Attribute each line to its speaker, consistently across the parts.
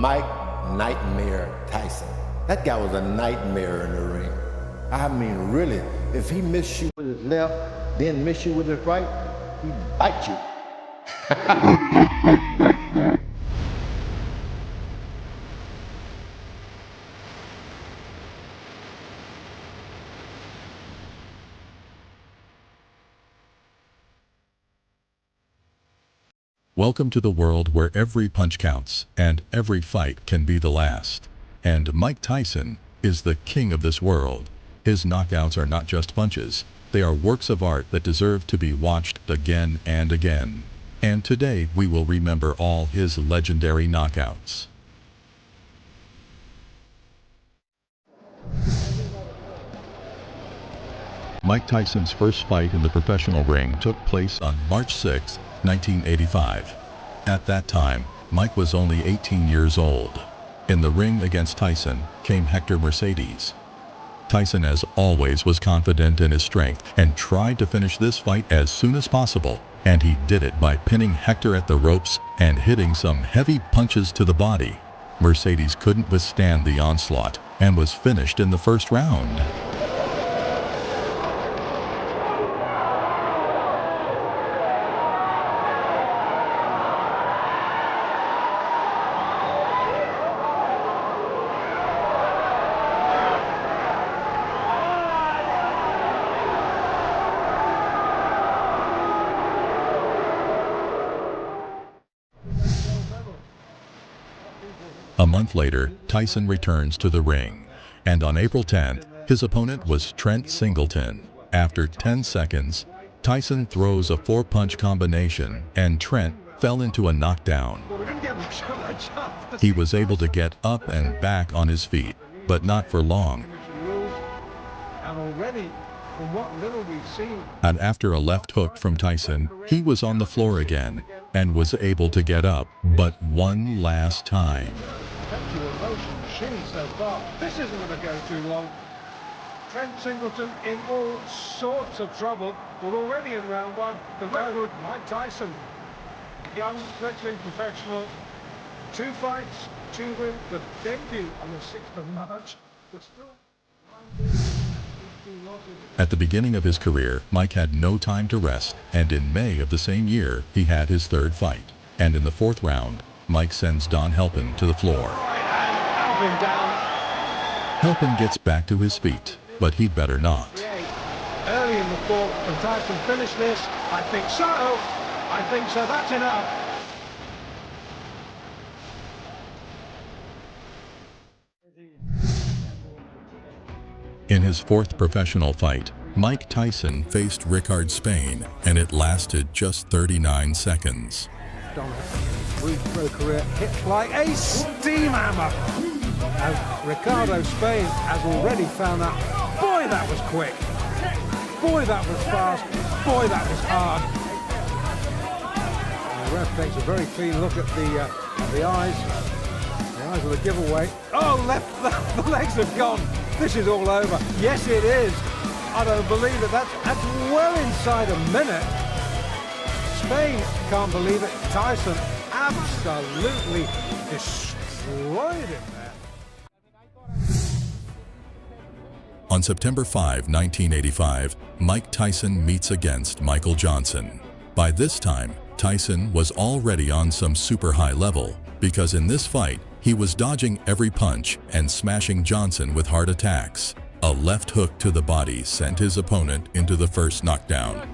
Speaker 1: Mike Nightmare Tyson. That guy was a nightmare in the ring. I mean, really, if he missed you with his left, then miss you with his right, he'd bite you.
Speaker 2: Welcome to the world where every punch counts and every fight can be the last. And Mike Tyson is the king of this world. His knockouts are not just punches. They are works of art that deserve to be watched again and again. And today we will remember all his legendary knockouts. Mike Tyson's first fight in the professional ring took place on March 6, 1985. At that time, Mike was only 18 years old. In the ring against Tyson came Hector Mercedes. Tyson, as always, was confident in his strength and tried to finish this fight as soon as possible, and he did it by pinning Hector at the ropes and hitting some heavy punches to the body. Mercedes couldn't withstand the onslaught and was finished in the first round. A month later, Tyson returns to the ring, and on April 10th, his opponent was Trent Singleton. After 10 seconds, Tyson throws a 4-punch combination, and Trent fell into a knockdown. He was able to get up and back on his feet, but not for long. And after a left hook from Tyson, he was on the floor again and was able to get up, but one last time.
Speaker 3: So far. This isn't going to go too long. Trent Singleton in all sorts of trouble. We're already in round one. The very good Mike Tyson, young wrestling professional, 2 fights, 2 wins, the debut on the 6th of March. But still,
Speaker 2: at the beginning of his career, Mike had no time to rest, and in May of the same year, he had his 3rd fight. And in the 4th round, Mike sends Don Halpin to the floor. Halpin gets back to his feet, but he'd better not.
Speaker 3: Early in the 4th, can Tyson finish this? I think so. I think so. That's enough.
Speaker 2: In his 4th professional fight, Mike Tyson faced Ricardo Spain, and it lasted just 39 seconds.
Speaker 3: Donovan, pro career, hits like a steam hammer. As Ricardo Spain has already found out, boy, that was quick. Boy, that was fast. Boy, that was hard. And the ref takes a very clean look at the eyes. The eyes are the giveaway. Oh, the legs have gone. This is all over. Yes, it is. I don't believe it. That's well inside a minute. Spain can't believe it. Tyson absolutely destroyed him there.
Speaker 2: On September 5, 1985, Mike Tyson meets against Michael Johnson. By this time, Tyson was already on some super high level, because in this fight, he was dodging every punch and smashing Johnson with hard attacks. A left hook to the body sent his opponent into the first knockdown.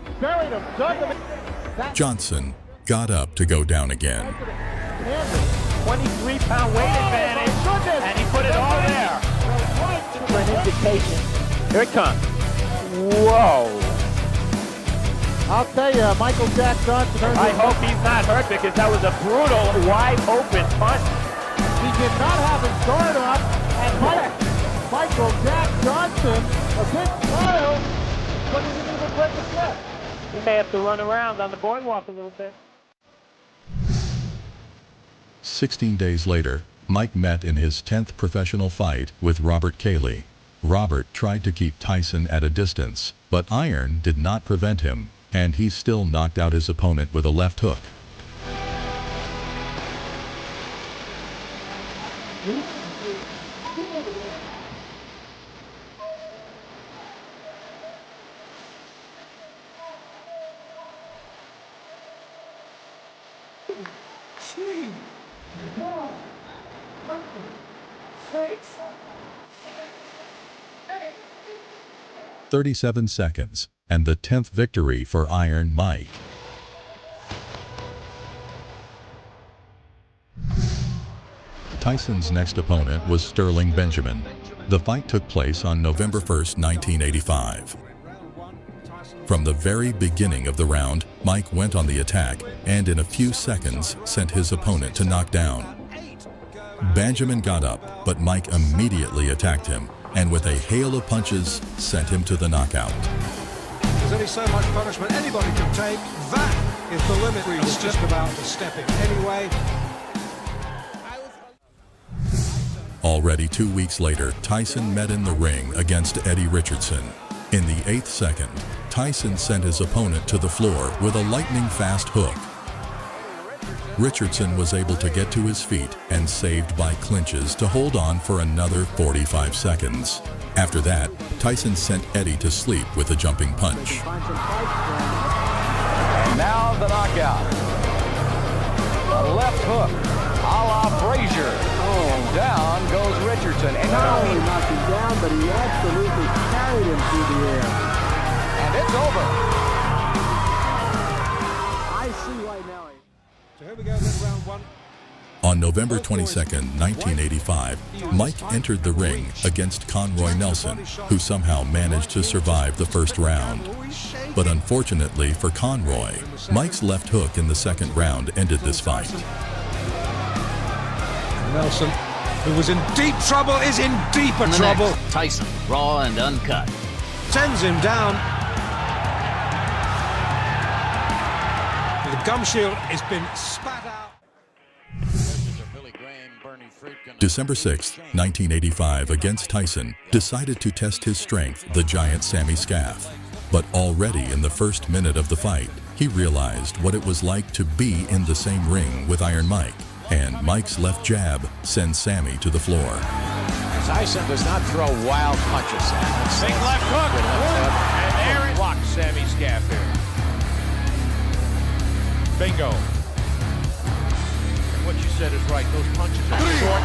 Speaker 2: Johnson got up to go down again.
Speaker 4: 23-pound weight advantage, and he put it all there. For an indication. Here it comes. Whoa. I'll tell you, Michael Jack Johnson. I hope he's not hurt, because that was a brutal, wide-open punch. He did not have his guard up, and Michael Jack Johnson, a big smile, but he didn't even break a sweat. He may have to run around on the boardwalk a little bit.
Speaker 2: 16 days later, Mike met in his 10th professional fight with Robert Colay. Robert tried to keep Tyson at a distance, but iron did not prevent him, and he still knocked out his opponent with a left hook. "37 seconds, and the 10th victory for Iron Mike. Tyson's next opponent was Sterling Benjamin. The fight took place on November 1st, 1985. From the very beginning of the round, Mike went on the attack and in a few seconds sent his opponent to knockdown. Benjamin got up, but Mike immediately attacked him and with a hail of punches sent him to the knockout.
Speaker 3: There's only so much punishment anybody can take. That is the limit. He was just about to step it anyway.
Speaker 2: Already 2 weeks later, Tyson met in the ring against Eddie Richardson. In the 8th second, Tyson sent his opponent to the floor with a lightning-fast hook. Richardson was able to get to his feet and saved by clinches to hold on for another 45 seconds. After that, Tyson sent Eddie to sleep with a jumping punch.
Speaker 5: And now the knockout. A left hook, a la Frazier. And down goes Richardson. And
Speaker 4: Not only knocked him down, but he absolutely carried him through the air.
Speaker 5: And it's over.
Speaker 4: I see right now.
Speaker 3: So here we go, then round one.
Speaker 2: On November 22nd, 1985, Mike entered the ring against Conroy Nelson, who somehow managed to survive the first round. But unfortunately for Conroy, Mike's left hook in the second round ended this fight.
Speaker 3: Nelson, who was in deep trouble, is in deeper trouble.
Speaker 6: Tyson, raw and uncut.
Speaker 3: Sends him down. The gum shield has been spat out.
Speaker 2: December 6, 1985, against Tyson, decided to test his strength, the giant Sammy Scaff. But already in the first minute of the fight, he realized what it was like to be in the same ring with Iron Mike, and Mike's left jab sends Sammy to the floor.
Speaker 5: Tyson does not throw wild punches.
Speaker 7: Big left hook. And there it blocks Sammy Scaff here. Bingo. What you said is right. Those punches are short.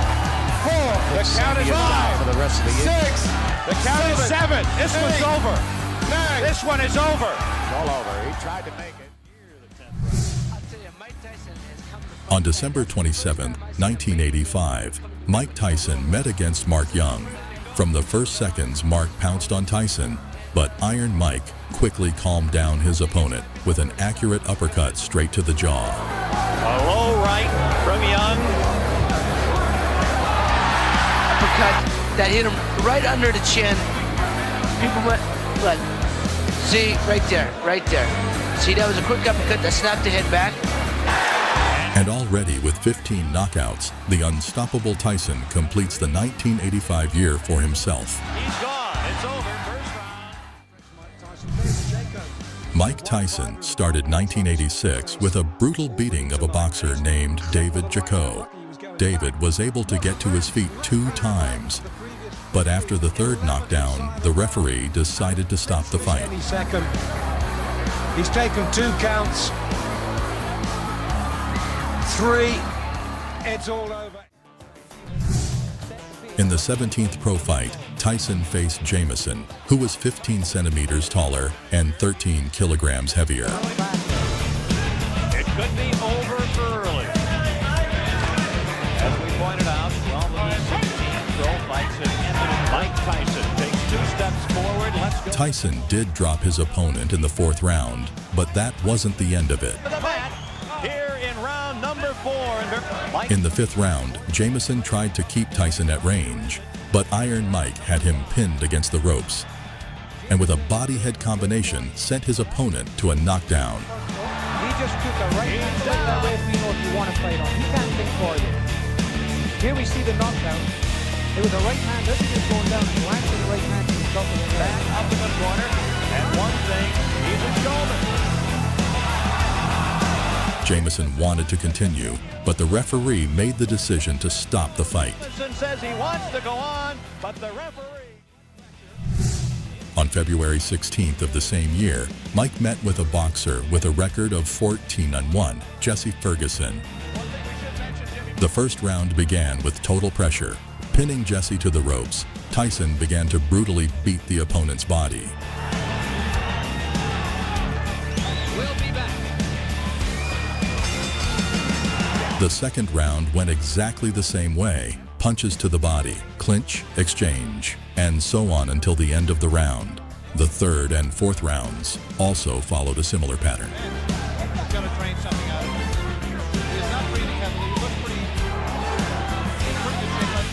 Speaker 7: 4. The count is 5.
Speaker 5: For the rest of the year.
Speaker 7: 6. The count is 7. This one's over. 9. This one is over.
Speaker 5: It's all over. He tried to make it.
Speaker 2: On December 27, 1985, Mike Tyson met against Mark Young. From the first seconds, Mark pounced on Tyson, but Iron Mike quickly calmed down his opponent with an accurate uppercut straight to the jaw.
Speaker 7: A low right from Young.
Speaker 8: Uppercut that hit him right under the chin. People went, look, see, right there. See, that was a quick uppercut that snapped the head back.
Speaker 2: And already with 15 knockouts, the unstoppable Tyson completes the 1985 year for himself.
Speaker 7: He's gone. It's over. First round.
Speaker 2: Mike Tyson started 1986 with a brutal beating of a boxer named David Jaco. David was able to get to his feet 2 times, but after the third knockdown, the referee decided to stop the fight.
Speaker 3: He's taken 2 counts. 3. It's all over.
Speaker 2: In the 17th pro fight, Tyson faced Jameson, who was 15 centimeters taller and 13 kilograms heavier.
Speaker 7: It could be over early. As we pointed out, 12 of the 16 pro fights have ended. Mike Tyson takes 2 steps forward. Let's go.
Speaker 2: Tyson did drop his opponent in the 4th round, but that wasn't the end of it.
Speaker 7: Here in round number 4.
Speaker 2: In the 5th round, Jameson tried to keep Tyson at range, but Iron Mike had him pinned against the ropes, and with a body-head combination, sent his opponent to a knockdown.
Speaker 4: He just took a right hand that way if you know if you want to fight on. He can't think for you. Here we see the knockdown. It was a right hand, everything is going down. He lands the right hand to the top of the
Speaker 7: Back up in the corner, and one thing, he's a showman.
Speaker 2: Jameson wanted to continue, but the referee made the decision to stop the fight.
Speaker 7: Jameson says he wants to go on, but the referee...
Speaker 2: On February 16th of the same year, Mike met with a boxer with a record of 14-1, Jesse Ferguson. The first round began with total pressure. Pinning Jesse to the ropes, Tyson began to brutally beat the opponent's body.
Speaker 5: We'll be back.
Speaker 2: The second round went exactly the same way. Punches to the body, clinch, exchange, and so on until the end of the round. The third and fourth rounds also followed a similar pattern.
Speaker 7: He's got to train something out of it. He's not breathing heavily. He looks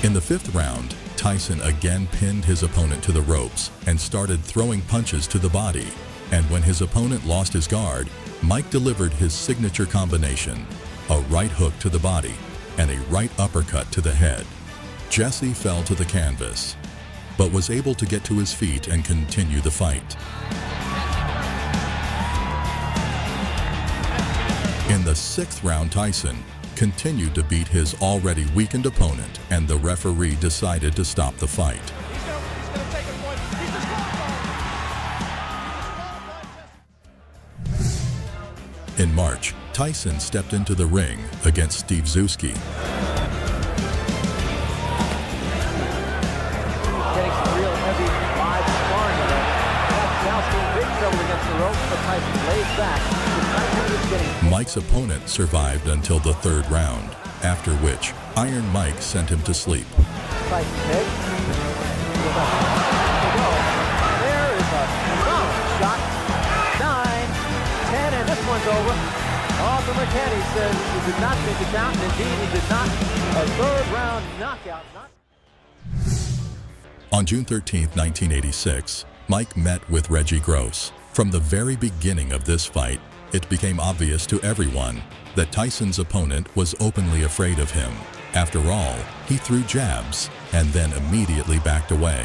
Speaker 7: pretty...
Speaker 2: In the fifth round, Tyson again pinned his opponent to the ropes and started throwing punches to the body. And when his opponent lost his guard, Mike delivered his signature combination, a right hook to the body and a right uppercut to the head. Jesse fell to the canvas, but was able to get to his feet and continue the fight. In the sixth round, Tyson continued to beat his already weakened opponent, and the referee decided to stop the fight.
Speaker 7: He's going to take a point. He's disqualified.
Speaker 2: In March, Tyson stepped into the ring against Steve Zouski.
Speaker 4: Getting some real heavy live sparring with him. That's Zouski in big trouble against the ropes, but Tyson lays back.
Speaker 2: Mike's opponent survived until the third round, after which Iron Mike sent him to sleep.
Speaker 4: Tyson head. There is a strong shot. 9, 10, and this one's over. Arthur McKinney says he did not make it count, and indeed he did not. A third round knockout.
Speaker 2: On June 13, 1986, Mike met with Reggie Gross. From the very beginning of this fight, it became obvious to everyone that Tyson's opponent was openly afraid of him. After all, he threw jabs and then immediately backed away.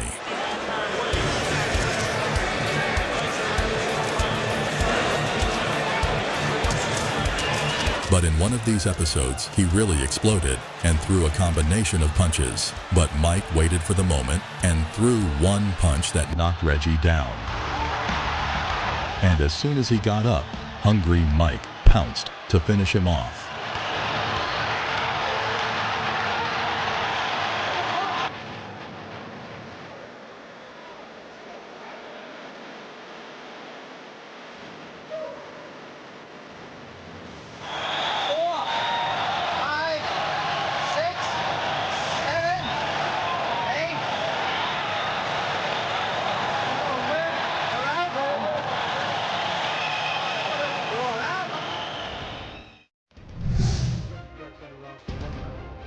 Speaker 2: But in one of these episodes, he really exploded and threw a combination of punches. But Mike waited for the moment and threw one punch that knocked Reggie down. And as soon as he got up, Hungry Mike pounced to finish him off.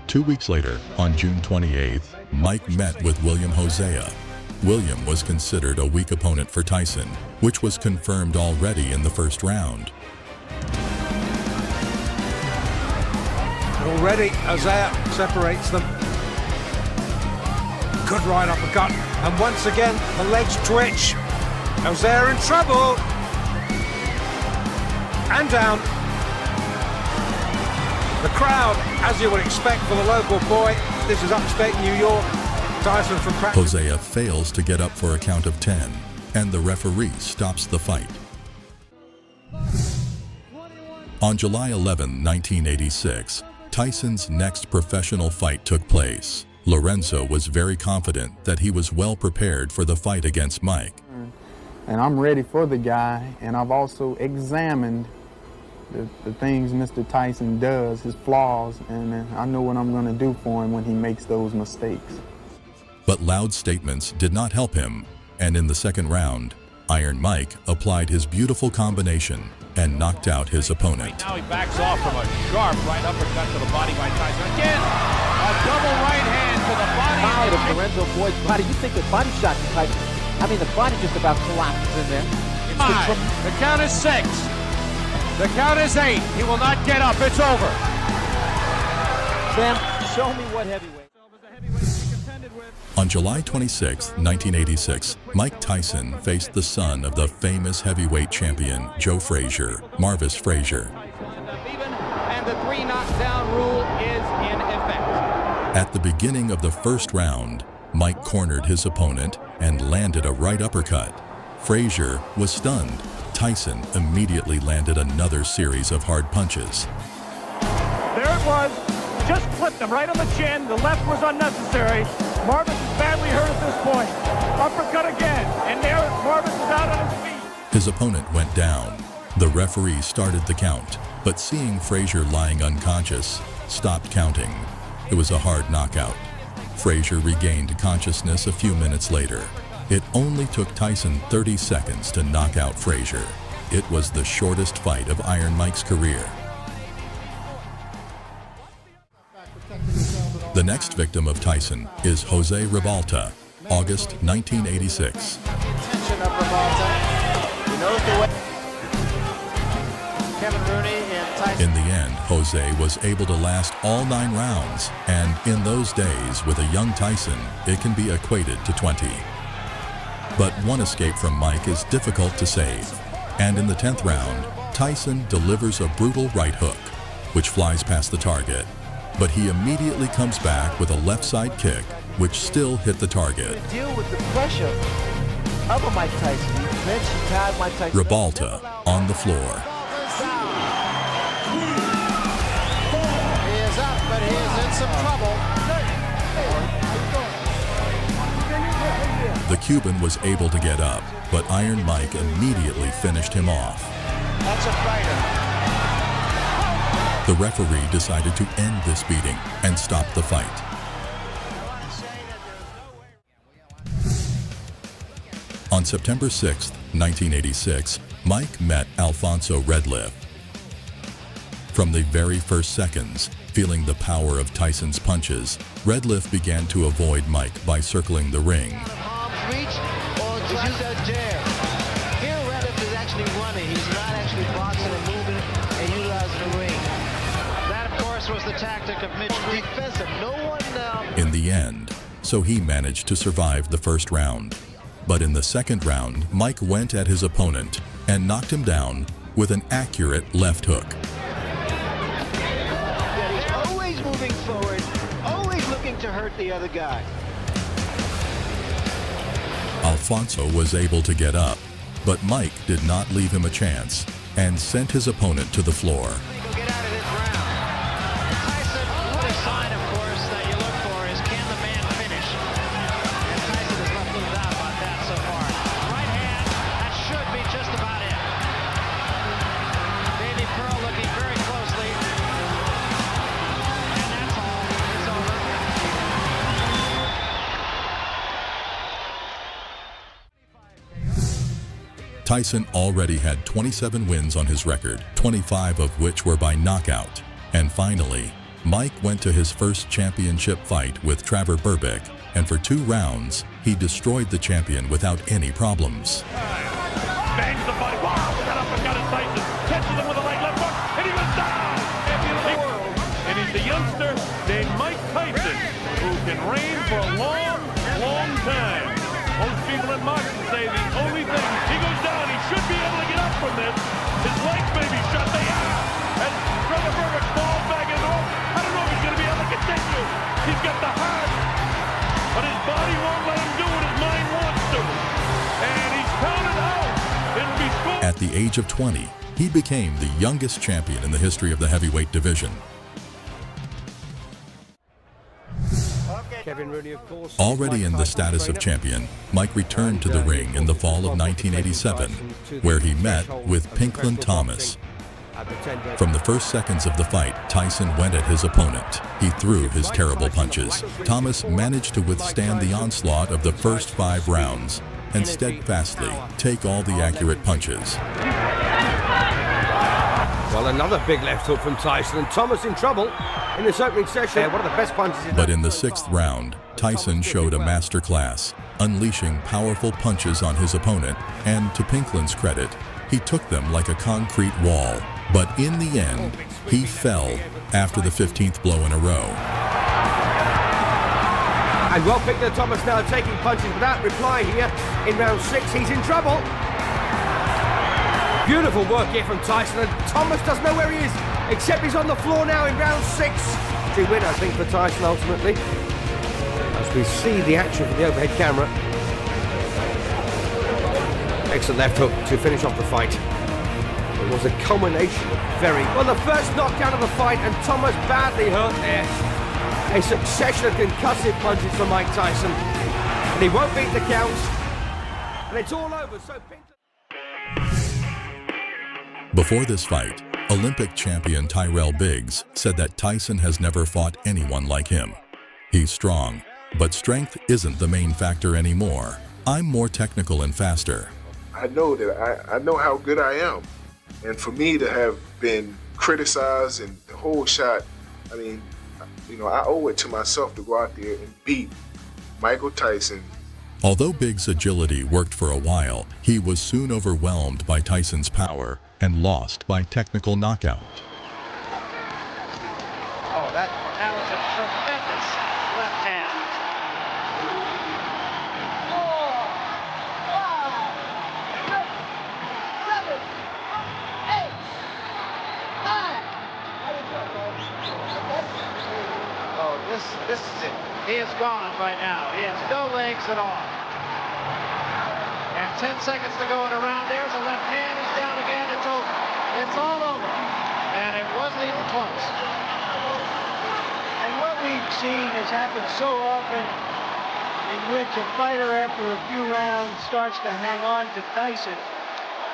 Speaker 2: Two weeks later, on June 28th, Mike met with William Hosea. William was considered a weak opponent for Tyson, which was confirmed already in the first round.
Speaker 3: Already, Hosea separates them. Good right uppercut, and once again, the legs twitch. Hosea in trouble. And down. The crowd, as you would expect for the local boy, this is upstate New York. Tyson from practice.
Speaker 2: Hosea fails to get up for a count of 10, and the referee stops the fight. On July 11, 1986, Tyson's next professional fight took place. Lorenzo was very confident that he was well prepared for the fight against Mike.
Speaker 9: And I'm ready for the guy, and I've also examined the things Mr. Tyson does, his flaws, and I know what I'm going to do for him when he makes those mistakes.
Speaker 2: But loud statements did not help him, and in the second round, Iron Mike applied his beautiful combination and knocked out his opponent.
Speaker 7: Now he backs off from a sharp right uppercut to the body by Tyson. Again, a double right hand to the body.
Speaker 4: Side of Lorenzo Boyd's body. You think the body shot to Tyson? I mean, the body just about collapses in there.
Speaker 7: The count is 6. The count is 8. He will not get up. It's over.
Speaker 4: Sam, show me what heavyweight.
Speaker 2: On July 26, 1986, Mike Tyson faced the son of the famous heavyweight champion, Joe Frazier, Marvis Frazier.
Speaker 10: 3-knockdown rule is in effect.
Speaker 2: At the beginning of the first round, Mike cornered his opponent and landed a right uppercut. Frazier was stunned. Tyson immediately landed another series of hard punches.
Speaker 4: There it was. Just flipped him right on the chin. The left was unnecessary. Marvis is badly hurt at this point. Uppercut again. And there, Marvis is out on his feet.
Speaker 2: His opponent went down. The referee started the count, but seeing Frazier lying unconscious, stopped counting. It was a hard knockout. Frazier regained consciousness a few minutes later. It only took Tyson 30 seconds to knock out Frazier. It was the shortest fight of Iron Mike's career. The next victim of Tyson is Jose Ribalta, August 1986. In the end, Jose was able to last all 9 rounds, and in those days, with a young Tyson, it can be equated to 20. But one escape from Mike is difficult to save, and in the 10th round, Tyson delivers a brutal right hook, which flies past the target. But he immediately comes back with a left side kick, which still hit the target.
Speaker 8: Deal with the pressure of a Mike Tyson. He eventually tied Mike Tyson.
Speaker 2: Ribalta on the floor.
Speaker 10: He is up, but he is in some trouble.
Speaker 2: The Cuban was able to get up, but Iron Mike immediately finished him off.
Speaker 10: That's a fighter.
Speaker 2: The referee decided to end this beating and stop the fight. On September 6, 1986, Mike met Alfonso Ratliff. From the very first seconds, feeling the power of Tyson's punches, Ratliff began to avoid Mike by circling the ring.
Speaker 8: Reach or try to dare. Here, Ratliff is actually running. He's not actually boxing and moving and utilizing the ring. That, of course, was the tactic of Mitch. Defensive. No one.
Speaker 2: In the end, so he managed to survive the first round. But in the second round, Mike went at his opponent and knocked him down with an accurate left hook.
Speaker 8: He's always moving forward, always looking to hurt the other guy.
Speaker 2: Alfonso was able to get up, but Mike did not leave him a chance and sent his opponent to the floor.
Speaker 8: Get out of this round. Tyson, the sign, of course, that you look for is can the man finish? And Tyson has left little doubt about that so far. Right hand, that should be just about it. Baby Pearl looking very closely. And that's all. It's over.
Speaker 2: Tyson already had 27 wins on his record, 25 of which were by knockout. And finally, Mike went to his first championship fight with Trevor Berbick, and for 2 rounds, he destroyed the champion without any problems.
Speaker 4: Bangs the body. Wow, that uppercut at Tyson. Catches him with a right left hook, and he goes down. Champion of the world. And he's a youngster named Mike Tyson, who can reign for a long, long time. Most people in Martin say the only thing, he goes down, he should be able to get up from this. His legs may be shut, they are. And Trevor Berbick falls back in the rope. I don't know if he's going to be able to continue. He's got the heart, but his body won't let him do what his mind wants to. And he's counted out. It'll be scored.
Speaker 2: At the age of 20, he became the youngest champion in the history of the heavyweight division. Already in the status of champion, Mike returned to the ring in the fall of 1987, where he met with Pinklon Thomas. From the first seconds of the fight, Tyson went at his opponent. He threw his terrible punches. Thomas managed to withstand the onslaught of the first 5 rounds and steadfastly take all the accurate punches.
Speaker 3: Well, another big left hook from Tyson, and Thomas in trouble in this opening session. One of the best punches.
Speaker 2: But in the 6th round, Tyson showed a master class, unleashing powerful punches on his opponent, and to Pinklon's credit, he took them like a concrete wall. But in the end, he fell after the 15th blow in a row.
Speaker 3: And well picked there, Thomas now taking punches without reply here in round 6. He's in trouble. Beautiful work here from Tyson, and Thomas doesn't know where he is. except he's on the floor now in round 6. He win, I think, for Tyson ultimately. As we see the action from the overhead camera. Excellent left hook to finish off the fight. It was a culmination of the first knockdown of the fight, and Thomas badly hurt there. A succession of concussive punches from Mike Tyson, and he won't beat the count, and it's all over. So
Speaker 2: Before this fight, Olympic champion Tyrell Biggs said that Tyson has never fought anyone like him. He's strong, but strength isn't the main factor anymore. I'm more technical and faster.
Speaker 11: I know that I know how good I am. And for me to have been criticized and the whole shot, I mean, you know, I owe it to myself to go out there and beat Michael Tyson.
Speaker 2: Although Biggs' agility worked for a while, he was soon overwhelmed by Tyson's power and lost by technical knockout.
Speaker 8: Oh, that was a tremendous left hand. 4, 5, 6, 7, 8, 9. Oh, this is it. He is gone right now. He has no legs at all. And 10 seconds to go in a round. There's a left hand. He's down again. It's over. It's all over. And it wasn't even close.
Speaker 12: And what we've seen has happened so often, in which a fighter after a few rounds starts to hang on to Tyson,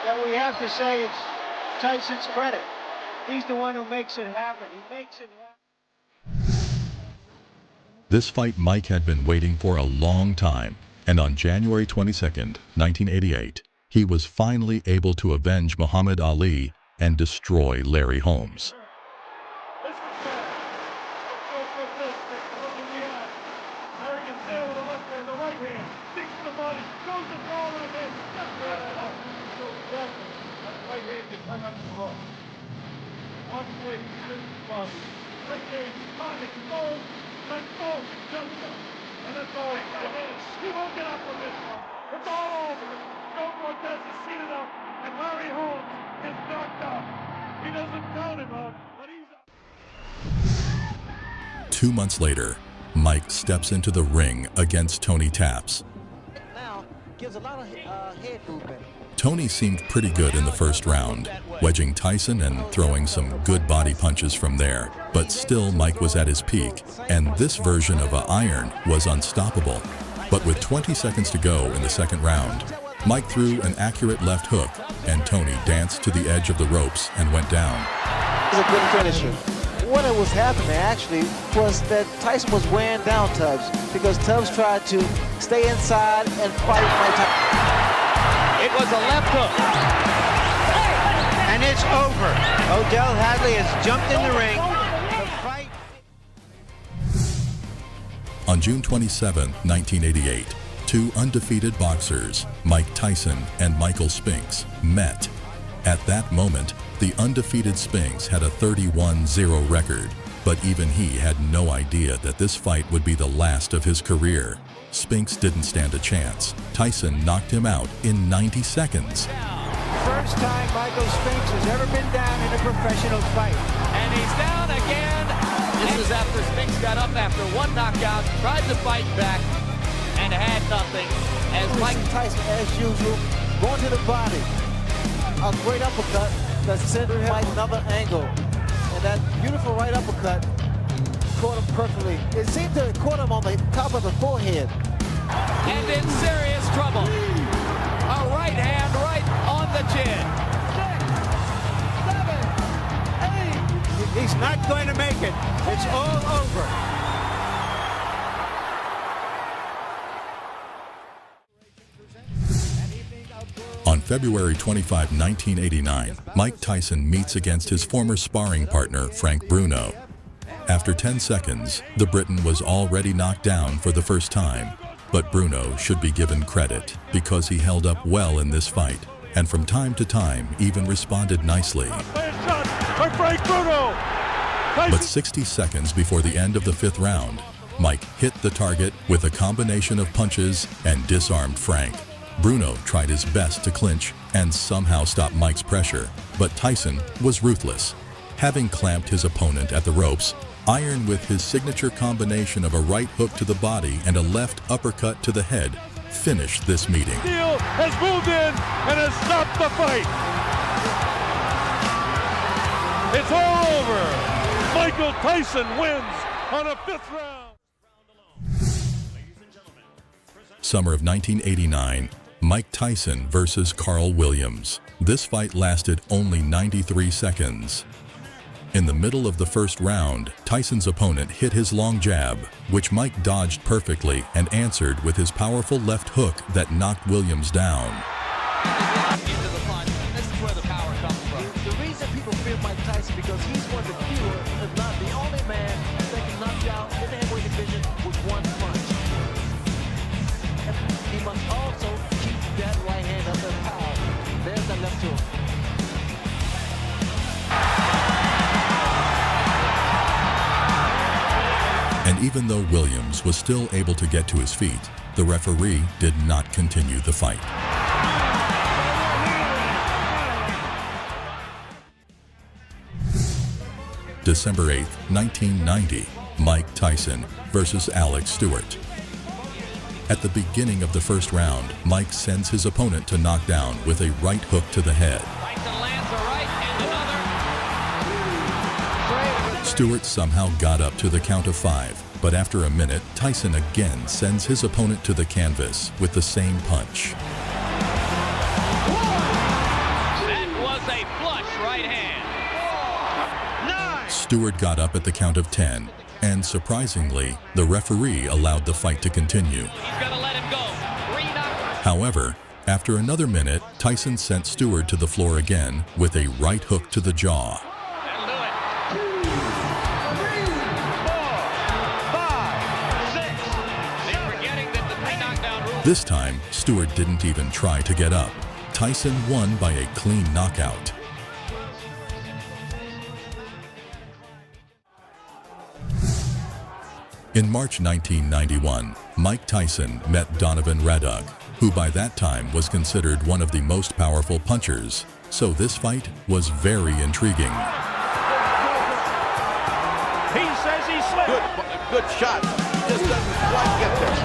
Speaker 12: that we have to say it's Tyson's credit. He's the one who makes it happen. He makes it happen.
Speaker 2: This fight Mike had been waiting for a long time, and on January 22nd, 1988, he was finally able to avenge Muhammad Ali and destroy Larry Holmes.
Speaker 13: And that's all. He won't get up from this one. It's all over. Joe Cortez is seated up, and Larry Holmes is knocked out. He doesn't count him out, but he's up.
Speaker 2: 2 months later, Mike steps into the ring against Tony Taps.
Speaker 12: Now gives a lot of head movement.
Speaker 2: Tony seemed pretty good in the first round, wedging Tyson and throwing some good body punches from there. But still, Mike was at his peak, and this version of an iron was unstoppable. But with 20 seconds to go in the second round, Mike threw an accurate left hook, and Tony danced to the edge of the ropes and went down.
Speaker 12: It was a good finisher. What was happening actually was that Tyson was wearing down Tubbs because Tubbs tried to stay inside and fight Mike Tyson.
Speaker 10: It was a left hook.
Speaker 12: And it's over. Odell Hadley has jumped in the ring. The fight.
Speaker 2: On June 27, 1988, two undefeated boxers, Mike Tyson and Michael Spinks, met. At that moment, the undefeated Spinks had a 31-0 record, but even he had no idea that this fight would be the last of his career. Spinks didn't stand a chance. Tyson knocked him out in 90 seconds.
Speaker 12: First time Michael Spinks has ever been down in a professional fight.
Speaker 10: And he's down again. This is after Spinks got up after one knockout, tried to fight back, and had nothing. As Mike
Speaker 12: Tyson, as usual, going to the body. A great uppercut that sent him at another angle. And that beautiful right uppercut caught him perfectly. It seemed to have caught him on the top of the forehead.
Speaker 10: And in serious trouble. A right hand right on the chin.
Speaker 12: 6, 7, 8. He's not going to make it. It's all over.
Speaker 2: On February 25, 1989, Mike Tyson meets against his former sparring partner, Frank Bruno. After 10 seconds, the Briton was already knocked down for the first time. But Bruno should be given credit because he held up well in this fight, and from time to time even responded nicely. But 60 seconds before the end of the 5th round, Mike hit the target with a combination of punches and disarmed Frank. Bruno tried his best to clinch and somehow stop Mike's pressure, but Tyson was ruthless. Having clamped his opponent at the ropes, Iron, with his signature combination of a right hook to the body and a left uppercut to the head, finished this meeting.
Speaker 13: Steele has moved in and has stopped the fight. It's all over. Michael Tyson wins on a 5th round.
Speaker 2: Summer of 1989, Mike Tyson versus Carl Williams. This fight lasted only 93 seconds. In the middle of the first round, Tyson's opponent hit his long jab, which Mike dodged perfectly and answered with his powerful left hook that knocked Williams down.
Speaker 10: This is where the power comes from. The reason people fear Mike Tyson because he's one of the few, if not the only man that can knock you out in the heavyweight division with one punch. He must also keep that right hand under power. There's that left hook.
Speaker 2: And even though Williams was still able to get to his feet, the referee did not continue the fight. December 8, 1990, Mike Tyson versus Alex Stewart. At the beginning of the first round, Mike sends his opponent to knock down with a right hook to the head. Stewart somehow got up to the count of 5, but after a minute, Tyson again sends his opponent to the canvas with the same punch.
Speaker 10: That was a flush right hand. 9.
Speaker 2: Stewart got up at the count of 10, and surprisingly, the referee allowed the fight to continue.
Speaker 10: He's gonna let him go. 3 knockouts.
Speaker 2: However, after another minute, Tyson sent Stewart to the floor again with a right hook to the jaw. This time, Stewart didn't even try to get up. Tyson won by a clean knockout. In March 1991, Mike Tyson met Donovan Raduk, who by that time was considered one of the most powerful punchers, so this fight was very intriguing.
Speaker 13: He says he slipped.
Speaker 5: Good shot. Just doesn't quite get there.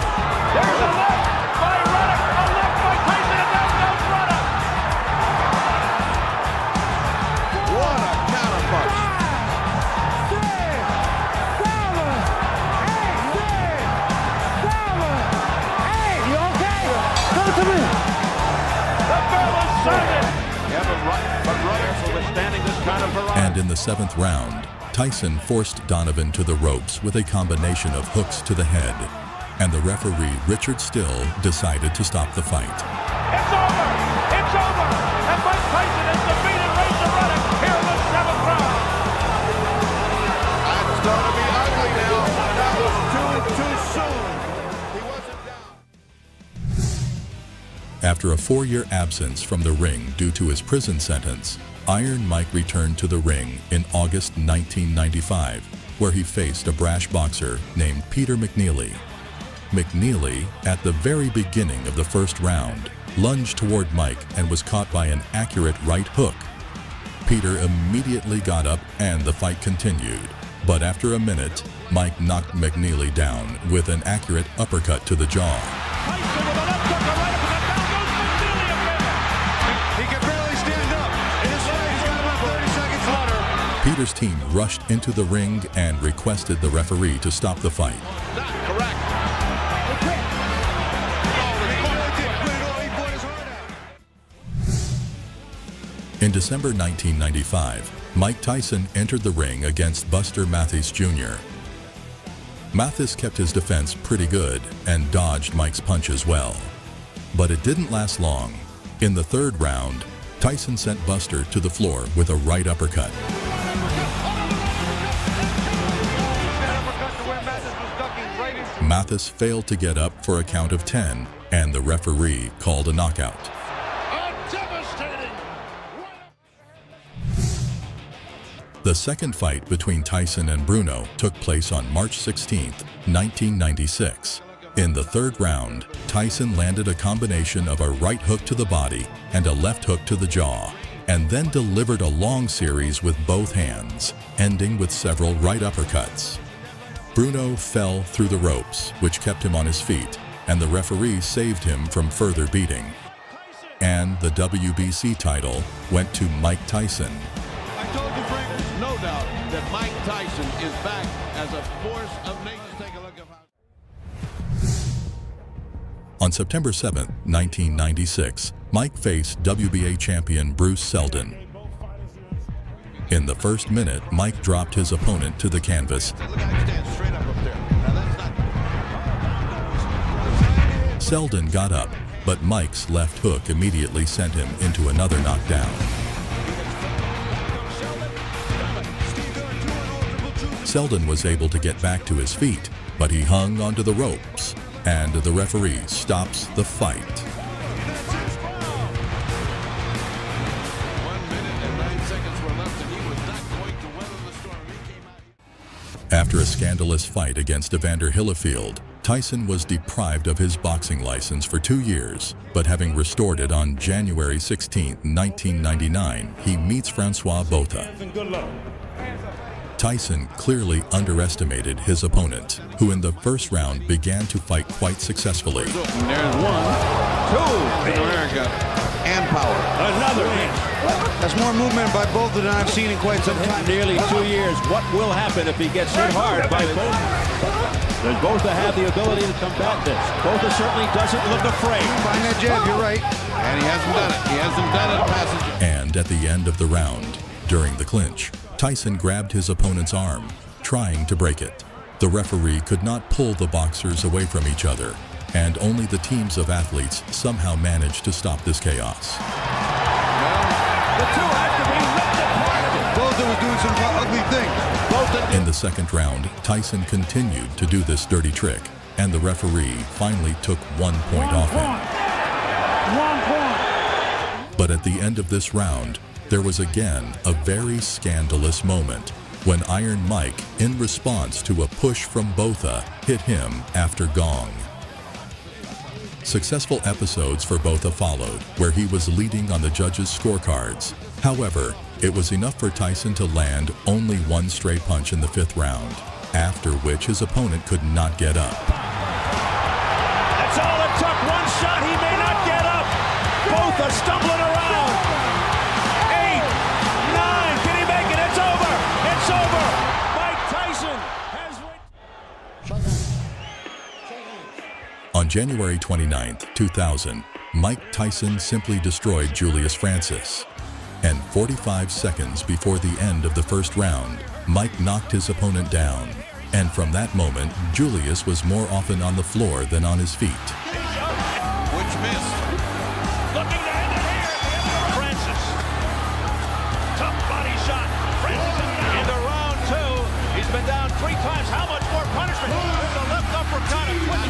Speaker 13: There's a left by Raduk. A left by Tyson, and down goes Raduk.
Speaker 5: What a counterpunch.
Speaker 13: 5, 6, 7, 8. You okay? Come to me. The bell is sounded. Yeah, but Raduk for withstanding this kind of variety.
Speaker 2: And in the 7th round, Tyson forced Donovan to the ropes with a combination of hooks to the head, and the referee Richard Still decided to stop the fight.
Speaker 13: It's over! It's over! And Mike Tyson has defeated Razor Raduk here in the 7th round!
Speaker 5: That's going to be ugly now. That was too soon. He wasn't down.
Speaker 2: After a 4-year absence from the ring due to his prison sentence, Iron Mike returned to the ring in August 1995, where he faced a brash boxer named Peter McNeely. McNeely, at the very beginning of the first round, lunged toward Mike and was caught by an accurate right hook. Peter immediately got up and the fight continued, but after a minute, Mike knocked McNeely down with an accurate uppercut to the jaw.
Speaker 13: Tyson with a left hook, a right uppercut, down goes McNeely again! He can barely stand up. He's got about 30 seconds left.
Speaker 2: Peter's team rushed into the ring and requested the referee to stop the fight.
Speaker 5: Not correct.
Speaker 2: In December 1995, Mike Tyson entered the ring against Buster Mathis Jr. Mathis kept his defense pretty good and dodged Mike's punches well. But it didn't last long. In the 3rd round, Tyson sent Buster to the floor with a right uppercut. Mathis failed to get up for a count of 10, and the referee called a knockout. The second fight between Tyson and Bruno took place on March 16, 1996. In the 3rd round, Tyson landed a combination of a right hook to the body and a left hook to the jaw. and then delivered a long series with both hands, ending with several right uppercuts. Bruno fell through the ropes, which kept him on his feet, and the referee saved him from further beating. And the WBC title went to Mike Tyson.
Speaker 13: I told you, Frank, there's no doubt that Mike Tyson is back as a force of nature. Take a look at how.
Speaker 2: On September 7, 1996, Mike faced WBA champion Bruce Seldon. In the first minute, Mike dropped his opponent to the canvas. Seldon got up, but Mike's left hook immediately sent him into another knockdown. Seldon was able to get back to his feet, but he hung onto the ropes, and the referee stops the fight.
Speaker 13: 1 minute and 9 seconds were left, and he was not going to weather the storm. He came out.
Speaker 2: After a scandalous fight against Evander Holyfield, Tyson was deprived of his boxing license for 2 years, but having restored it on January 16, 1999, he meets Francois Botha. Tyson clearly underestimated his opponent, who in the first round began to fight quite successfully.
Speaker 13: There's 1, 2 in America, and power.
Speaker 7: Another hit.
Speaker 3: That's more movement by both than I've seen in quite some time.
Speaker 7: Nearly 2 years. What will happen if he gets hit hard by both? Does Botha have the ability to combat this? Botha certainly doesn't look afraid.
Speaker 3: Find that jab, you're right.
Speaker 13: And he hasn't done it. He hasn't done it, passage.
Speaker 2: And at the end of the round, during the clinch, Tyson grabbed his opponent's arm, trying to break it. The referee could not pull the boxers away from each other, and only the teams of athletes somehow managed to stop this chaos.
Speaker 13: The two have to be ripped apart.
Speaker 3: Botha was doing some ugly things.
Speaker 2: In the second round, Tyson continued to do this dirty trick, and the referee finally took 1 point off him.
Speaker 13: 1 point.
Speaker 2: But at the end of this round, there was again a very scandalous moment when Iron Mike, in response to a push from Botha, hit him after gong. Successful episodes for Botha followed, where he was leading on the judges' scorecards. However, it was enough for Tyson to land only 1 stray punch in the 5th round, after which his opponent could not get up.
Speaker 7: That's all it took. 1 shot. He may not get up. Botha stumbling around. 8, 9. Can he make it? It's over. It's over. Mike Tyson has won.
Speaker 2: On January 29, 2000, Mike Tyson simply destroyed Julius Francis. And 45 seconds before the end of the first round, Mike knocked his opponent down. And from that moment, Julius was more often on the floor than on his feet.
Speaker 13: Which missed.
Speaker 7: Looking to end it here. Francis. Tough body shot. Francis into round 2. He's been down 3 times. How much more punishment? There's a left uppercut and twist.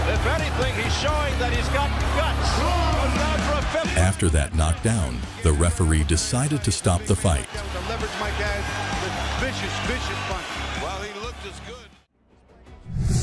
Speaker 7: If anything, he's showing that he's got guts. Goes down for a 5th.
Speaker 2: After that knockdown, the referee decided to stop the fight.
Speaker 3: To leverage my guys with vicious punch.
Speaker 13: Well, he looked as good.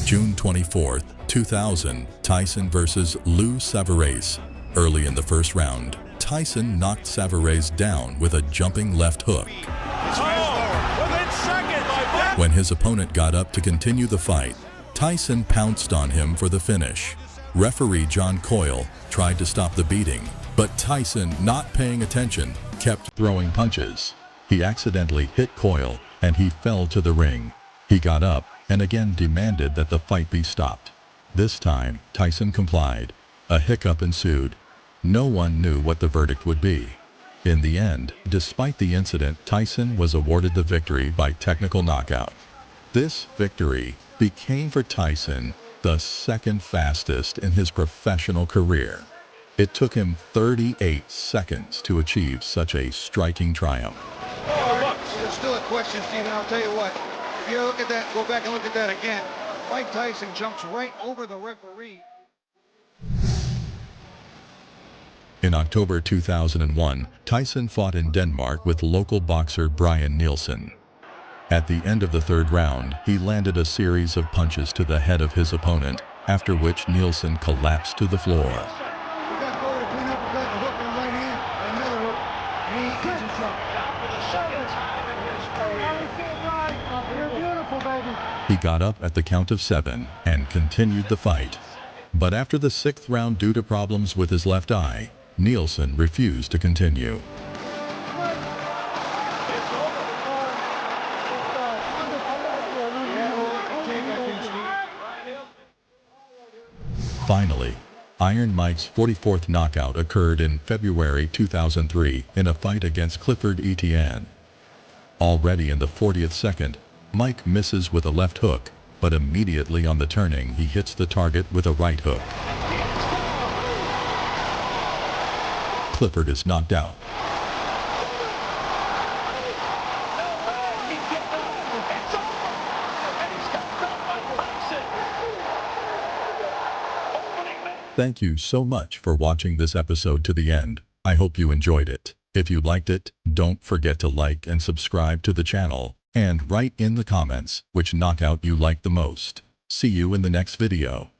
Speaker 2: June 24, 2000, Tyson versus Lou Savarese. Early in the first round, Tyson knocked Savarese down with a jumping left hook.
Speaker 7: Within seconds.
Speaker 2: When his opponent got up to continue the fight, Tyson pounced on him for the finish. Referee John Coyle tried to stop the beating, but Tyson, not paying attention, kept throwing punches. He accidentally hit Coyle, and he fell to the ring. He got up and again demanded that the fight be stopped. This time, Tyson complied. A hiccup ensued. No one knew what the verdict would be. In the end, despite the incident, Tyson was awarded the victory by technical knockout. This victory became for Tyson the 2nd fastest in his professional career. It took him 38 seconds to achieve such a striking triumph.
Speaker 3: There's still a question, Stephen. I'll tell you what. If you look at that, go back and look at that again. Mike Tyson jumps right over the referee.
Speaker 2: In October 2001, Tyson fought in Denmark with local boxer Brian Nielsen. At the end of the 3rd round, he landed a series of punches to the head of his opponent, after which Nielsen collapsed to the floor. He got up at the count of 7 and continued the fight. But after the 6th round, due to problems with his left eye, Nielsen refused to continue. Finally, Iron Mike's 44th knockout occurred in February 2003 in a fight against Clifford Etienne. Already in the 40th second, Mike misses with a left hook, but immediately on the turning he hits the target with a right hook. Clifford is knocked out. Thank you so much for watching this episode to the end. I hope you enjoyed it. If you liked it, don't forget to like and subscribe to the channel, and write in the comments which knockout you liked the most. See you in the next video.